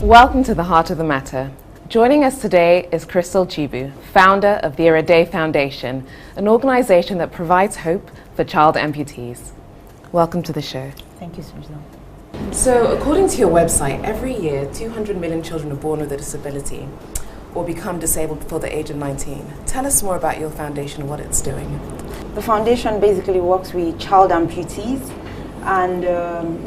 Welcome to the Heart of the Matter. Joining us today is Chigbu, founder of the IREDE Foundation, an organization that provides hope for child amputees. Welcome to the show. Thank you, Susan. So, according to your website, every year 200 million children are born with a disability or become disabled before the age of 19. Tell us more about your foundation and what it's doing. The foundation basically works with child amputees, and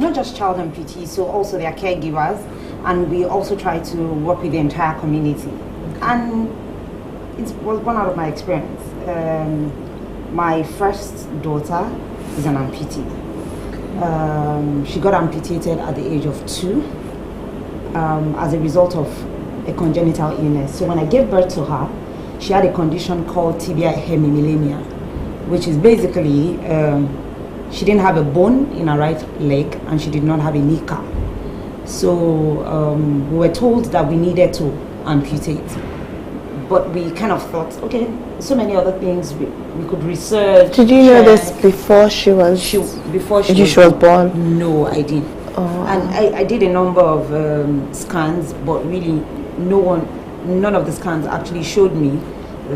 not just child amputees, so also their caregivers, and we also try to work with the entire community. And it was born out of my experience. My first daughter is an amputee. She got amputated at the age of 2 as a result of a congenital illness. So when I gave birth to her, she had a condition called tibial hemimelemia, which is basically she didn't have a bone in her right leg and she did not have a kneecap. So we were told that we needed to amputate, but we kind of thought, okay, so many other things we could research. Did you know this before she was born? No, I didn't. Oh. And I did a number of scans, but really none of the scans actually showed me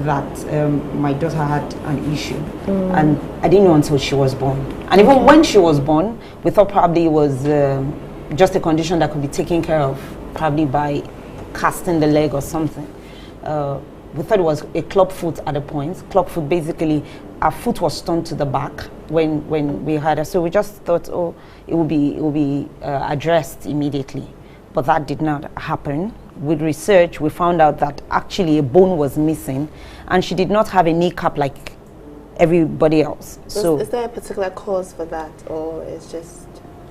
that my daughter had an issue. And I didn't know until she was born. And even when she was born, we thought probably it was just a condition that could be taken care of, probably by casting the leg or something. We thought it was a club foot at a point. Club foot, basically, our foot was turned to the back when we had her. So we just thought, oh, it will be addressed immediately. But that did not happen. With research, we found out that actually a bone was missing, and she did not have a kneecap like everybody else. So is there a particular cause for that, or it's just?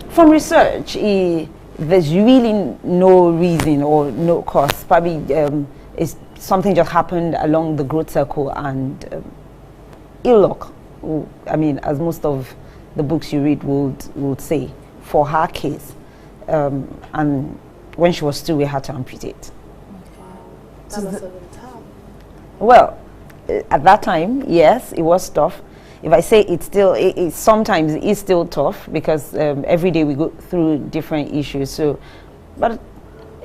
From research, there's really no reason or no cause. Probably it's something just happened along the growth circle, and ill luck. I mean, as most of the books you read would say, for her case, and when she was 2, we had to amputate. That must have been tough. Well, at that time, yes, it was tough. If I say it's still, sometimes it is still tough, because every day we go through different issues. So, but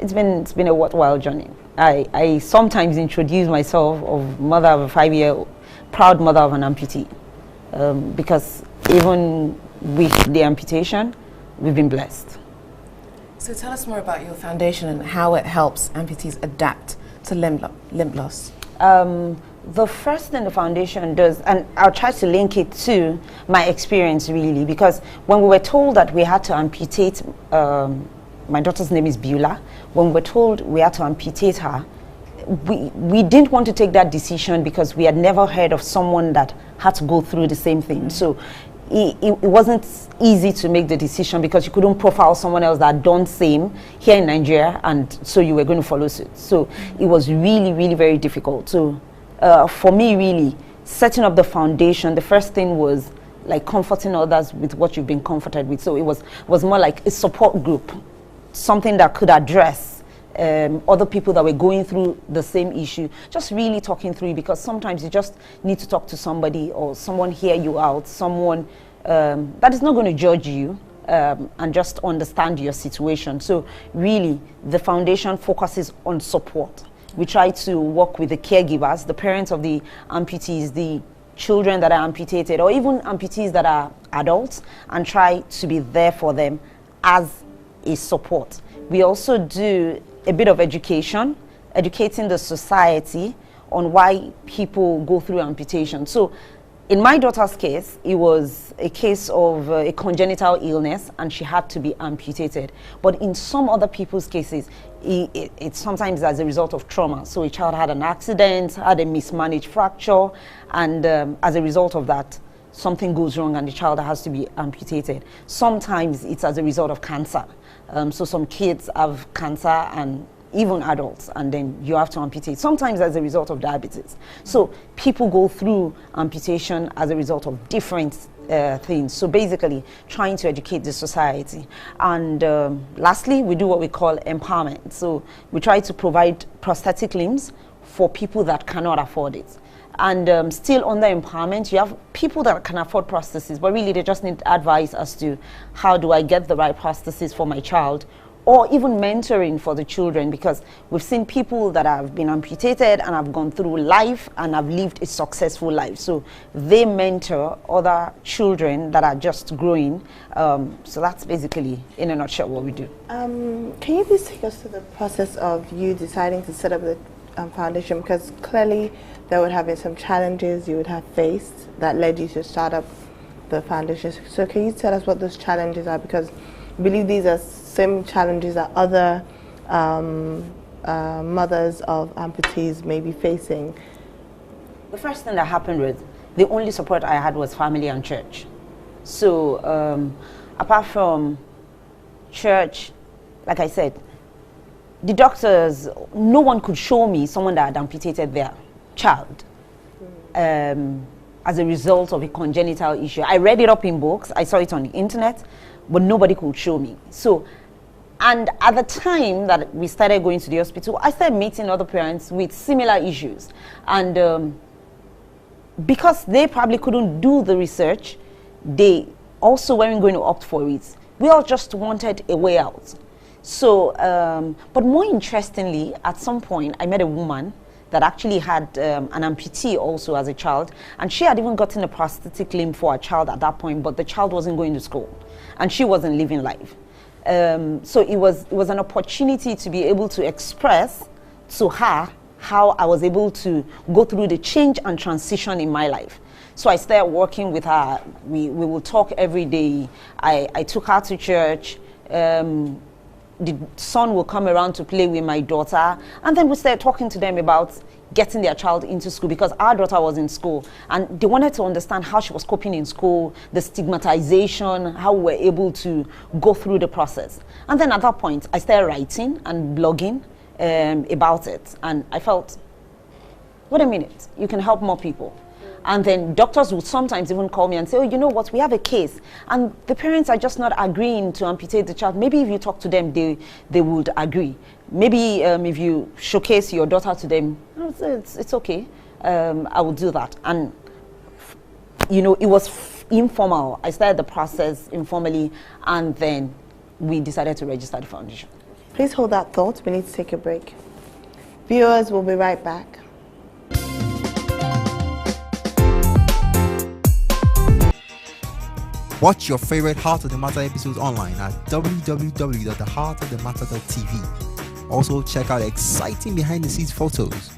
it's been a worthwhile journey. I sometimes introduce myself of mother of a 5-year-old, proud mother of an amputee, because even with the amputation, we've been blessed. So tell us more about your foundation and how it helps amputees adapt to limb loss. The first thing the foundation does, and I'll try to link it to my experience really, because when we were told that we had to amputate, my daughter's name is Beulah, when we were told we had to amputate her, we didn't want to take that decision because we had never heard of someone that had to go through the same thing. So it wasn't easy to make the decision, because you couldn't profile someone else that had done same here in Nigeria, and so you were going to follow suit. So it was really, really very difficult. So for me, really, setting up the foundation, the first thing was like comforting others with what you've been comforted with. So it was more like a support group, something that could address other people that were going through the same issue, just really talking through, because sometimes you just need to talk to somebody, or someone hear you out, someone that is not going to judge you and just understand your situation. So really, the foundation focuses on support. We try to work with the caregivers, the parents of the amputees, the children that are amputated, or even amputees that are adults, and try to be there for them as a support. We also do a bit of education, educating the society on why people go through amputation. So in my daughter's case, it was a case of a congenital illness, and she had to be amputated. But in some other people's cases, it's sometimes as a result of trauma. So a child had an accident, had a mismanaged fracture, and as a result of that, something goes wrong and the child has to be amputated. Sometimes it's as a result of cancer. So some kids have cancer, and even adults, and then you have to amputate. Sometimes as a result of diabetes. So people go through amputation as a result of different things. So basically, trying to educate the society. And lastly, we do what we call empowerment. So we try to provide prosthetic limbs for people that cannot afford it. And still under empowerment, you have people that can afford prostheses, but really they just need advice as to how do I get the right prosthesis for my child, or even mentoring for the children, because we've seen people that have been amputated and have gone through life and have lived a successful life. So they mentor other children that are just growing. So that's basically, in a nutshell, what we do. Can you please take us through the process of you deciding to set up the foundation? Because clearly there would have been some challenges you would have faced that led you to start up the foundation. So can you tell us what those challenges are? Because I believe these are same challenges that other mothers of amputees may be facing. The first thing that happened was the only support I had was family and church. So apart from church, like I said, the doctors, no one could show me someone that had amputated their child as a result of a congenital issue. I read it up in books, I saw it on the internet, but nobody could show me. So, and at the time that we started going to the hospital, I started meeting other parents with similar issues. And because they probably couldn't do the research, they also weren't going to opt for it. We all just wanted a way out. So, but more interestingly, at some point, I met a woman that actually had an amputee also as a child, and she had even gotten a prosthetic limb for a child at that point, but the child wasn't going to school, and she wasn't living life. So it was an opportunity to be able to express to her how I was able to go through the change and transition in my life. So I started working with her. We would talk every day. I took her to church. The son will come around to play with my daughter, and then we started talking to them about getting their child into school, because our daughter was in school and they wanted to understand how she was coping in school, the stigmatization, how we were able to go through the process. And then at that point, I started writing and blogging about it, and I felt, wait a minute, you can help more people. And then doctors would sometimes even call me and say, oh, you know what, we have a case. And the parents are just not agreeing to amputate the child. Maybe if you talk to them, they would agree. Maybe if you showcase your daughter to them, it's okay, I will do that. And, you know, it was informal. I started the process informally, and then we decided to register the foundation. Please hold that thought. We need to take a break. Viewers, we'll be right back. Watch your favorite Heart of the Matter episodes online at www.theheartofthematter.tv. Also, check out exciting behind-the-scenes photos.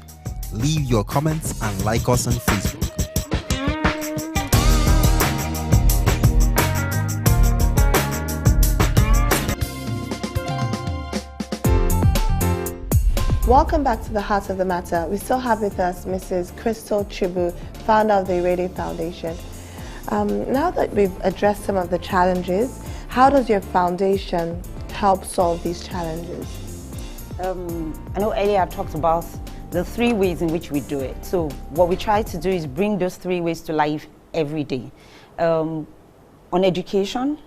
Leave your comments and like us on Facebook. Welcome back to the Heart of the Matter. We still have with us Mrs. Crystal Chigbu, founder of the IREDE Foundation. Now that we've addressed some of the challenges, how does your foundation help solve these challenges? I know earlier I talked about the 3 ways in which we do it. So what we try to do is bring those 3 ways to life every day. On education,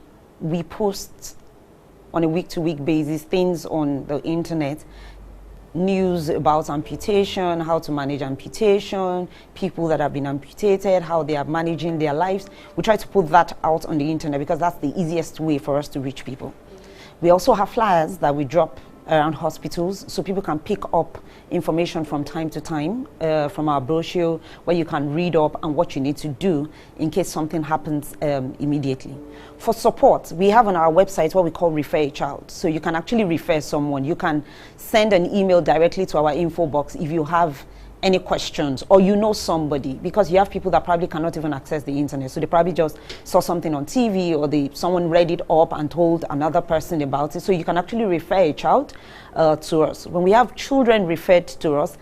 we post on a week-to-week basis things on the internet, news about amputation, how to manage amputation, people that have been amputated, how they are managing their lives. We try to put that out on the internet because that's the easiest way for us to reach people. We also have flyers that we drop around hospitals so people can pick up information from time to time from our brochure, where you can read up and what you need to do in case something happens immediately. For support, we have on our website what we call Refer a Child. So you can actually refer someone. You can send an email directly to our info box if you have any questions, or you know somebody, because you have people that probably cannot even access the internet. So they probably just saw something on TV, or someone read it up and told another person about it. So you can actually refer a child to us. When we have children referred to us,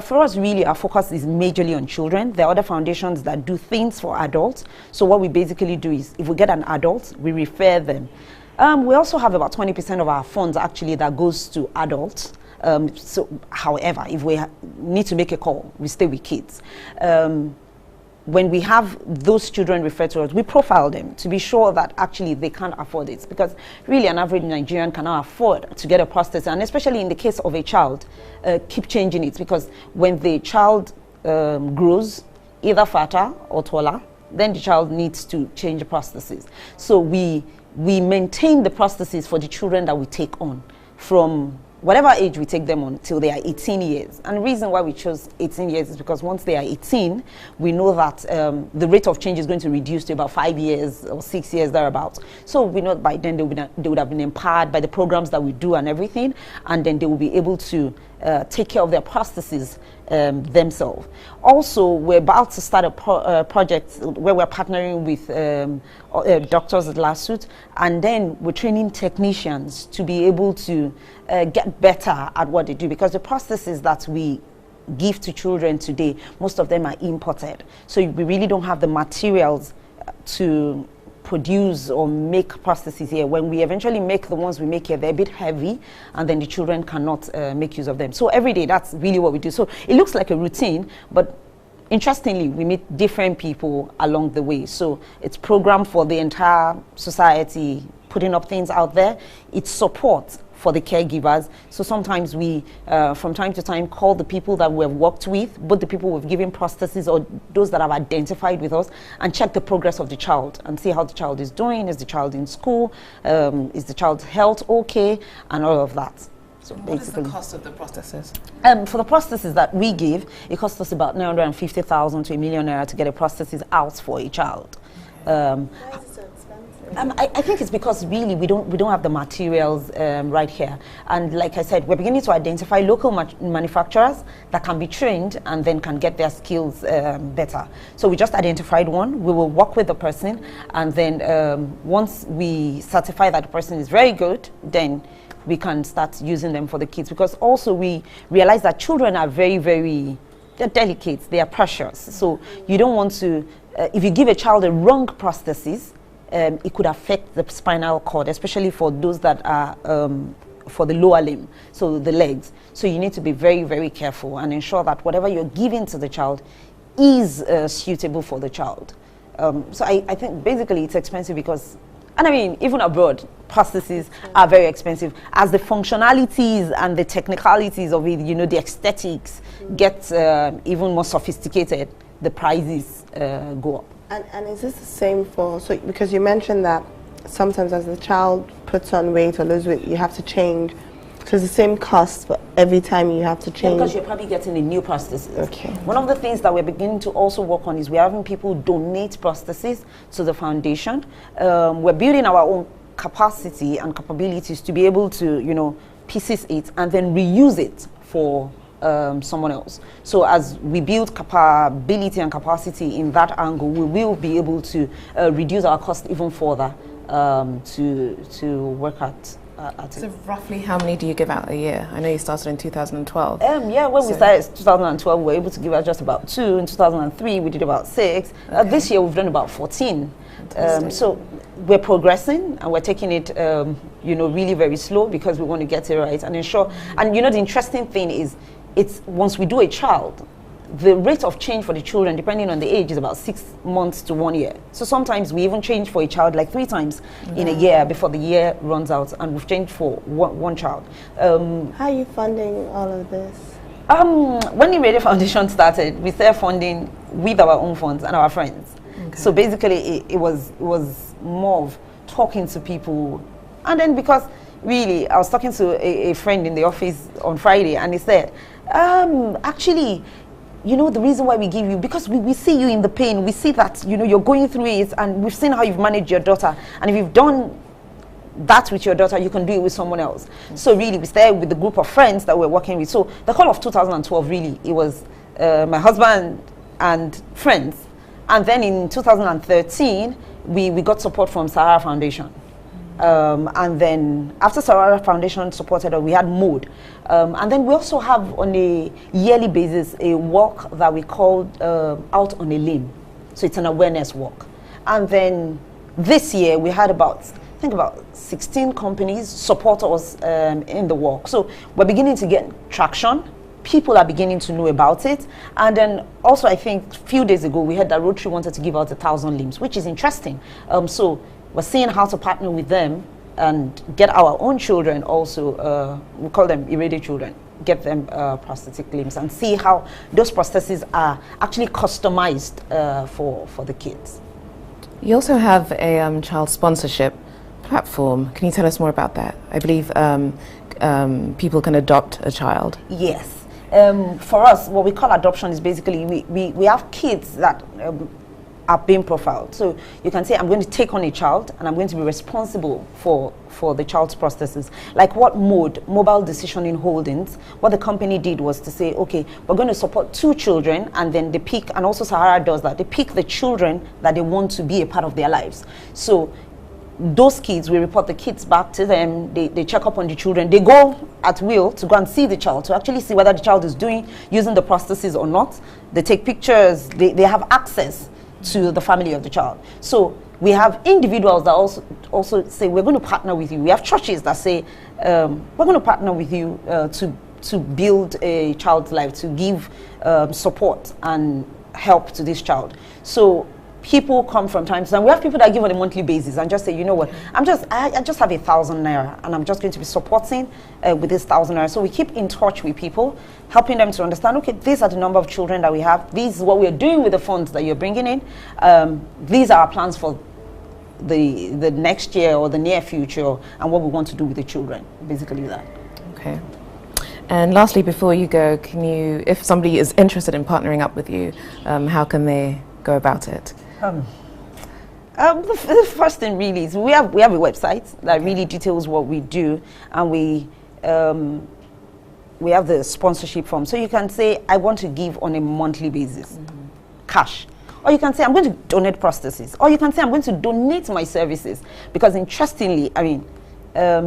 for us really our focus is majorly on children. There are other foundations that do things for adults. So what we basically do is, if we get an adult, we refer them. We also have about 20% of our funds actually that goes to adults. However, if we need to make a call, we stay with kids. When we have those children referred to us, we profile them to be sure that actually they can't afford it, because really an average Nigerian cannot afford to get a prosthesis, and especially in the case of a child, keep changing it, because when the child grows either fatter or taller, then the child needs to change the prosthesis. So we maintain the prosthesis for the children that we take on. from whatever age we take them on till they are 18 years. And the reason why we chose 18 years is because once they are 18, we know that the rate of change is going to reduce to about 5 years or 6 years thereabouts. So we know that by then they would have been empowered by the programs that we do and everything, and then they will be able to take care of their prostheses themselves. Also, we're about to start a project where we're partnering with doctors at Lasut, and then we're training technicians to be able to get better at what they do, because the prostheses that we give to children today, most of them are imported. So we really don't have the materials to produce or make prostheses here. When we eventually make the ones we make here, they're a bit heavy, and then the children cannot make use of them. So every day, that's really what we do. So it looks like a routine, but interestingly, we meet different people along the way. So it's programmed for the entire society, putting up things out there. It's support for the caregivers. So sometimes we, from time to time, call the people that we've worked with, both the people we've given prostheses or those that have identified with us, and check the progress of the child and see how the child is doing. Is the child in school? Is the child's health okay? And all of that. So what is the cost of the prostheses? For the prostheses that we give, it costs us about 950,000 to ₦1 million to get a prosthesis out for a child. Why is it so expensive? I think it's because really we don't have the materials right here, and like I said, we're beginning to identify local manufacturers that can be trained and then can get their skills better. So we just identified one. We will work with the person, and then once we certify that the person is very good, then we can start using them for the kids, because also we realize that children are very, very, they're delicate, they are precious. So you don't want to, if you give a child a wrong prosthesis, it could affect the spinal cord, especially for those that are for the lower limb, so the legs. So you need to be very, very careful and ensure that whatever you're giving to the child is suitable for the child. So I think basically it's expensive because, and I mean, even abroad, prostheses are very expensive. As the functionalities and the technicalities of it, you know, the aesthetics get even more sophisticated, the prices go up. And is this the same for, so because you mentioned that sometimes as the child puts on weight or loses weight, you have to change. So it's the same cost, but every time you have to change. Yeah, because you're probably getting a new prosthesis. Okay. One of the things that we're beginning to also work on is we're having people donate prostheses to the foundation. We're building our own capacity and capabilities to be able to, you know, pieces it and then reuse it for someone else. So as we build capability and capacity in that angle, we will be able to reduce our cost even further to work at So roughly how many do you give out a year? I know you started in 2012. Yeah, when we started in 2012, we were able to give out just about 2. In 2003, we did about 6. Okay. This year, we've done about 14. So we're progressing, and we're taking it, you know, really very slow, because we want to get it right and ensure. And you know, the interesting thing is, it's once we do a child, the rate of change for the children, depending on the age, is about 6 months to 1 year. So sometimes we even change for a child like 3 times in a year before the year runs out, and we've changed for one child. How are you funding all of this? When the IREDE Foundation started, we started funding with our own funds and our friends. Okay. So basically, it was more of talking to people, and then because really, I was talking to a friend in the office on Friday, and he said, actually, you know, the reason why we give you, because we see you in the pain, we see that, you know, you're going through it, and we've seen how you've managed your daughter, and if you've done that with your daughter, you can do it with someone else. So really, we started with the group of friends that we're working with. So the whole of 2012, really, it was my husband and friends, and then in 2013, we got support from Sahara Foundation. And then after Sahara Foundation supported us, we had MODE. And then we also have on a yearly basis a walk that we called Out on a Limb. So it's an awareness walk. And then this year we had about 16 companies support us in the walk. So we're beginning to get traction. People are beginning to know about it. And then also, I think a few days ago, we heard that Rotary wanted to give out 1,000 limbs, which is interesting. So we're seeing how to partner with them and get our own children also, we call them IREDE children, get them prosthetic limbs, and see how those prostheses are actually customized for the kids. You also have a child sponsorship platform. Can you tell us more about that? I believe people can adopt a child? Yes. For us, what we call adoption is basically we have kids that are being profiled. So you can say, I'm going to take on a child and I'm going to be responsible for the child's prosthesis. Like what mode, mobile decisioning holdings, what the company did was to say, okay, we're going to support 2 children, and then they pick, and also Sahara does that, they pick the children that they want to be a part of their lives. So those kids, we report the kids back to them, they check up on the children, they go at will to go and see the child, to actually see whether the child is using the prosthesis or not. They take pictures, they have access to the family of the child. So we have individuals that also say, we're going to partner with you. We have churches that say, we're going to partner with you to build a child's life, to give support and help to this child. So people come from time to time. We have people that give on a monthly basis and just say, you know what, I just have 1,000 naira and I'm just going to be supporting with this 1,000 naira. So we keep in touch with people, helping them to understand, okay, these are the number of children that we have. This is what we're doing with the funds that you're bringing in. These are our plans for the next year or the near future, and what we want to do with the children, basically that. Okay. And lastly, before you go, can you, if somebody is interested in partnering up with you, how can they go about it? The first thing really is we have a website that really details what we do, and we have the sponsorship form. So you can say, I want to give on a monthly basis, cash. Or you can say, I'm going to donate prostheses. Or you can say, I'm going to donate my services. Because interestingly, I mean,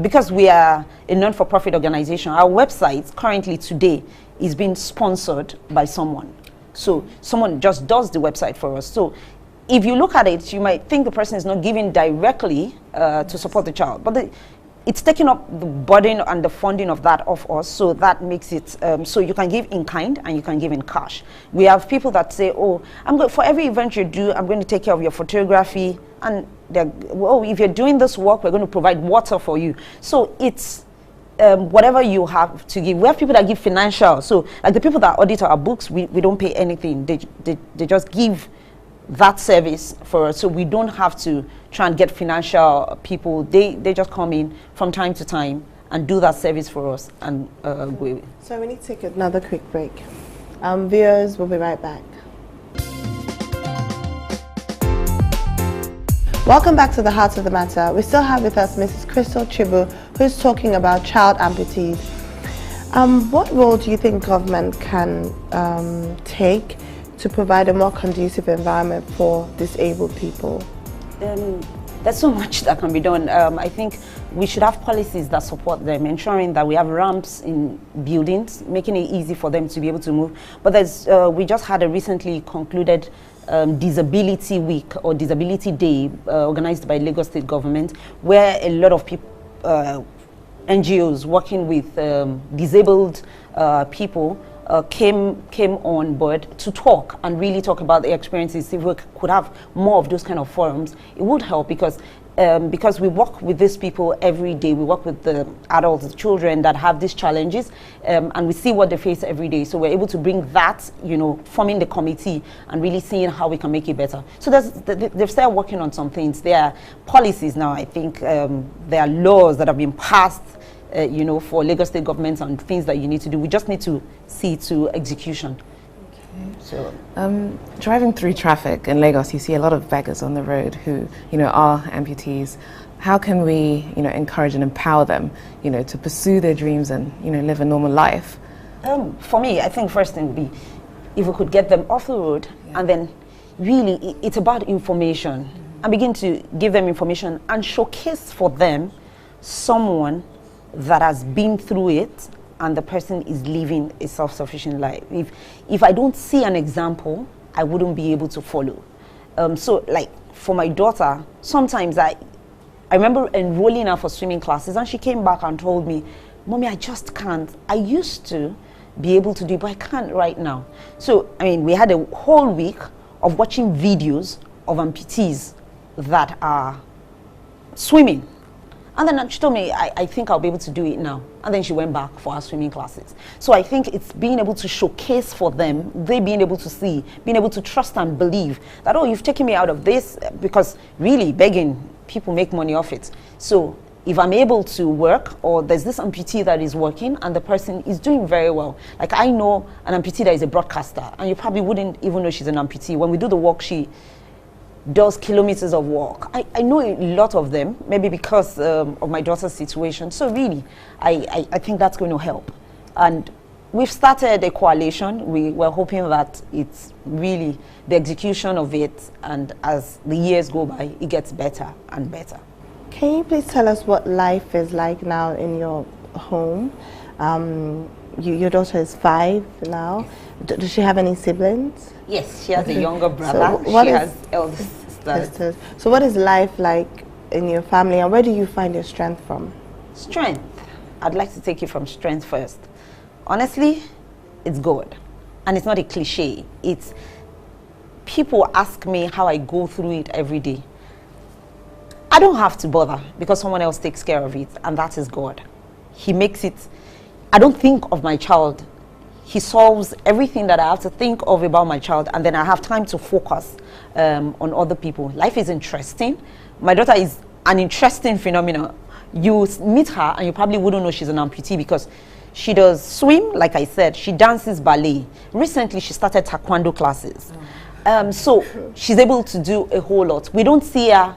because we are a non-for-profit organization, our website currently today is being sponsored by someone. So someone just does the website for us. So if you look at it, you might think the person is not giving directly to support the child, but it's taking up the burden and the funding of that of us, so that makes it so you can give in kind and you can give in cash. We have people that say, oh, for every event you do, I'm going to take care of your photography, and oh, if you're doing this work, we're going to provide water for you. So it's whatever you have to give. We have people that give financial, so like the people that audit our books, we don't pay anything. They just give that service for us, so we don't have to try and get financial people. They just come in from time to time and do that service for us and go away. So we need to take another quick break. Viewers, we'll be right back. Welcome back to the Heart of the Matter. We still have with us Mrs. Crystal Chigbu, who's talking about child amputees. What role do you think government can take to provide a more conducive environment for disabled people? There's so much that can be done. I think we should have policies that support them, ensuring that we have ramps in buildings, making it easy for them to be able to move. But we just had a recently concluded Disability Week or Disability Day organized by Lagos State government, where a lot of people, NGOs working with disabled people came on board to talk and really talk about their experiences. If we could have more of those kind of forums, it would help, because we work with these people every day. We work with the adults, the children that have these challenges, and we see what they face every day. So we're able to bring that, forming the committee and really seeing how we can make it better. So they've started working on some things. There are policies now, I think. There are laws that have been passed for Lagos State governments and things that you need to do. We just need to see to execution. Okay. So, driving through traffic in Lagos, you see a lot of beggars on the road who, are amputees. How can we, encourage and empower them, to pursue their dreams and, live a normal life? For me, I think first thing would be if we could get them off the road, and then really it's about information, and begin to give them information and showcase for them someone that has been through it and the person is living a self-sufficient life. If I don't see an example, I wouldn't be able to follow. So like for my daughter, sometimes I remember enrolling her for swimming classes, and she came back and told me, Mommy, I just can't. I used to be able to do it, but I can't right now. So, we had a whole week of watching videos of amputees that are swimming. And then she told me, I think I'll be able to do it now. And then she went back for her swimming classes. So I think it's being able to showcase for them, they being able to see, being able to trust and believe that, oh, you've taken me out of this, because really begging, people make money off it. So if I'm able to work, or there's this amputee that is working and the person is doing very well. Like I know an amputee that is a broadcaster, and you probably wouldn't even know she's an amputee. When we do the work, she does kilometers of work. I know a lot of them, maybe because of my daughter's situation. So really, I think that's going to help. And we've started a coalition. We're hoping that it's really the execution of it, and as the years go by, it gets better and better. Can you please tell us what life is like now in your home? Your daughter is 5 now. Does she have any siblings? Yes, she has a younger brother. So she has eldest sisters. So what is life like in your family, and where do you find your strength from? Strength. I'd like to take you from strength first. Honestly, it's God. And it's not a cliche. It's people ask me how I go through it every day. I don't have to bother because someone else takes care of it, and that is God. He makes it. I don't think of my child. He solves everything that I have to think of about my child, and then I have time to focus on other people. Life is interesting. My daughter is an interesting phenomenon. You meet her and you probably wouldn't know she's an amputee because she does swim, like I said. She dances ballet. Recently, she started taekwondo classes. So she's able to do a whole lot. We don't see her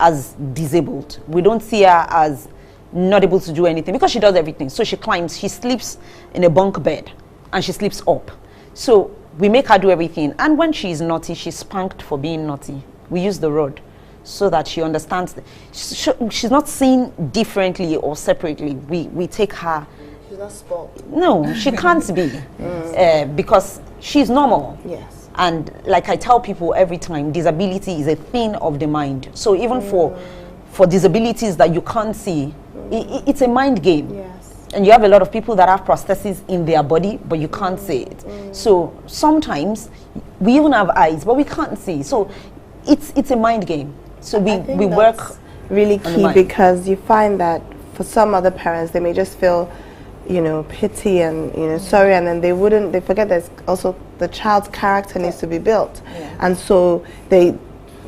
as disabled. We don't see her as not able to do anything because she does everything. So she climbs, she sleeps in a bunk bed, and she sleeps up. So we make her do everything. And when she's naughty, she's spanked for being naughty. We use the rod so that she understands. She's not seen differently or separately. We take her. She's not spoiled. No, she can't be because she's normal. Yes. And like I tell people every time, disability is a thing of the mind. So even for disabilities that you can't see, it's a mind game. Yes. And you have a lot of people that have prostheses in their body, but you can't see it. So sometimes we even have eyes, but we can't see. So it's a mind game. So we work really key because you find that for some other parents, they may just feel, pity and, sorry, and then they forget there's also the child's character needs to be built. Yeah. And so they,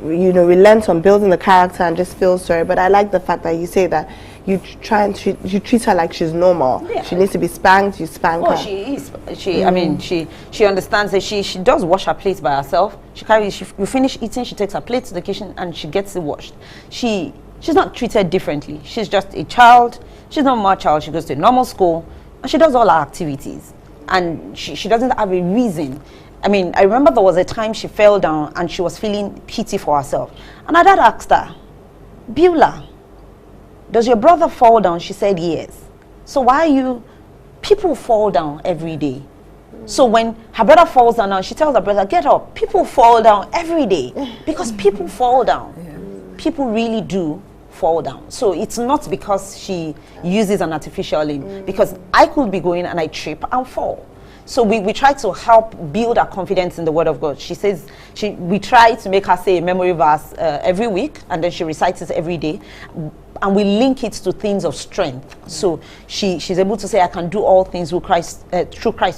relent on building the character and just feel sorry. But I like the fact that you say that you treat her like she's normal. Yeah. She needs to be spanked, you spank her. She is. I mean, she understands that she does wash her plates by herself. You finish eating, she takes her plate to the kitchen and she gets it washed. She's not treated differently. She's just a child. She's not my child. She goes to a normal school and she does all her activities. And she doesn't have a reason. I mean, I remember there was a time she fell down and she was feeling pity for herself. And my dad asked her, Beulah, does your brother fall down? She said, yes. So why are you... People fall down every day. So when her brother falls down now, she tells her brother, get up. People fall down every day because people fall down. Yeah. People really do fall down. So it's not because she uses an artificial limb, because I could be going and I trip and fall. So we try to help build her confidence in the Word of God. She says, we try to make her say a memory verse every week, and then she recites it every day. And we link it to things of strength. So she's able to say, I can do all things through Christ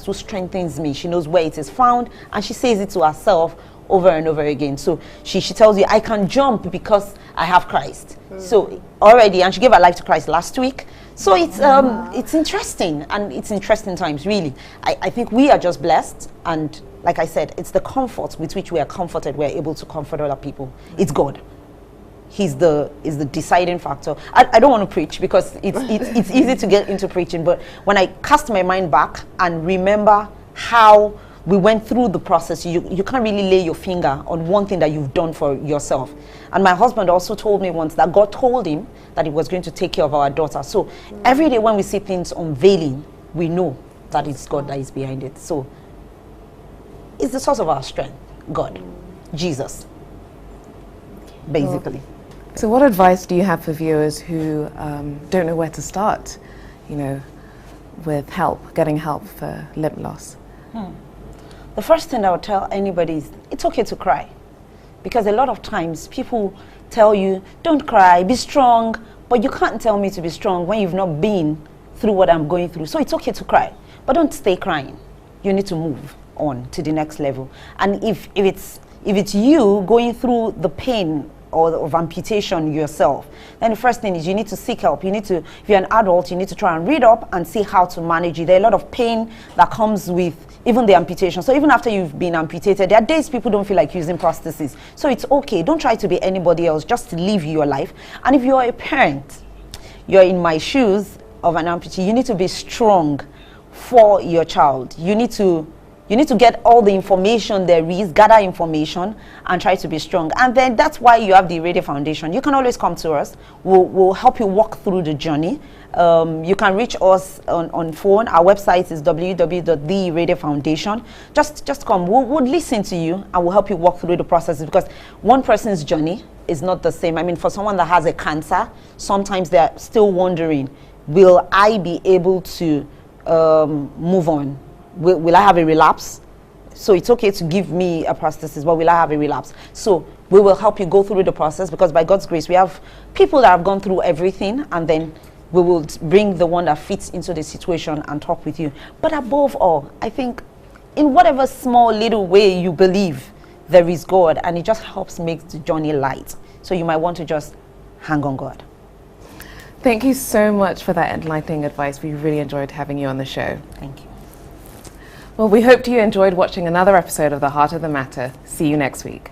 who strengthens me. She knows where it is found, and she says it to herself over and over again. So she tells you, I can jump because I have Christ. So already, and she gave her life to Christ last week. So it's interesting, and it's interesting times, really. I think we are just blessed, and like I said, it's the comfort with which we are comforted. We're able to comfort other people. It's God. He's the deciding factor. I don't want to preach because it's easy to get into preaching, but when I cast my mind back and remember how we went through the process, you can't really lay your finger on one thing that you've done for yourself. And my husband also told me once that God told him that he was going to take care of our daughter. So every day when we see things unveiling, we know that it's God that is behind it. So it's the source of our strength, God, Jesus, basically. So what advice do you have for viewers who don't know where to start, with getting help for limb loss? The first thing I would tell anybody is it's okay to cry. Because a lot of times people tell you, don't cry, be strong, but you can't tell me to be strong when you've not been through what I'm going through. So it's okay to cry, but don't stay crying. You need to move on to the next level. And if it's you going through the pain or of amputation yourself, then the first thing is you need to seek help. You need to, if you're an adult, you need to try and read up and see how to manage it. There are a lot of pain that comes with even the amputation. So even after you've been amputated, there are days people don't feel like using prostheses. So it's okay. Don't try to be anybody else. Just live your life. And if you're a parent, you're in my shoes of an amputee, you need to be strong for your child. You need to get all the information there is, gather information, and try to be strong. And then that's why you have the IREDE Foundation. You can always come to us. We'll help you walk through the journey. You can reach us on phone. Our website is www.theiredefoundation. Just come. We'll listen to you, and we'll help you walk through the process, because one person's journey is not the same. I mean, for someone that has a cancer, sometimes they're still wondering, will I be able to move on? Will I have a relapse? So it's okay to give me a prosthesis, but will I have a relapse? So we will help you go through the process, because by God's grace, we have people that have gone through everything, and then we will bring the one that fits into the situation and talk with you. But above all, I think in whatever small little way you believe there is God, and it just helps make the journey light. So you might want to just hang on God. Thank you so much for that enlightening advice. We really enjoyed having you on the show. Thank you. Well, we hope you enjoyed watching another episode of The Heart of the Matter. See you next week.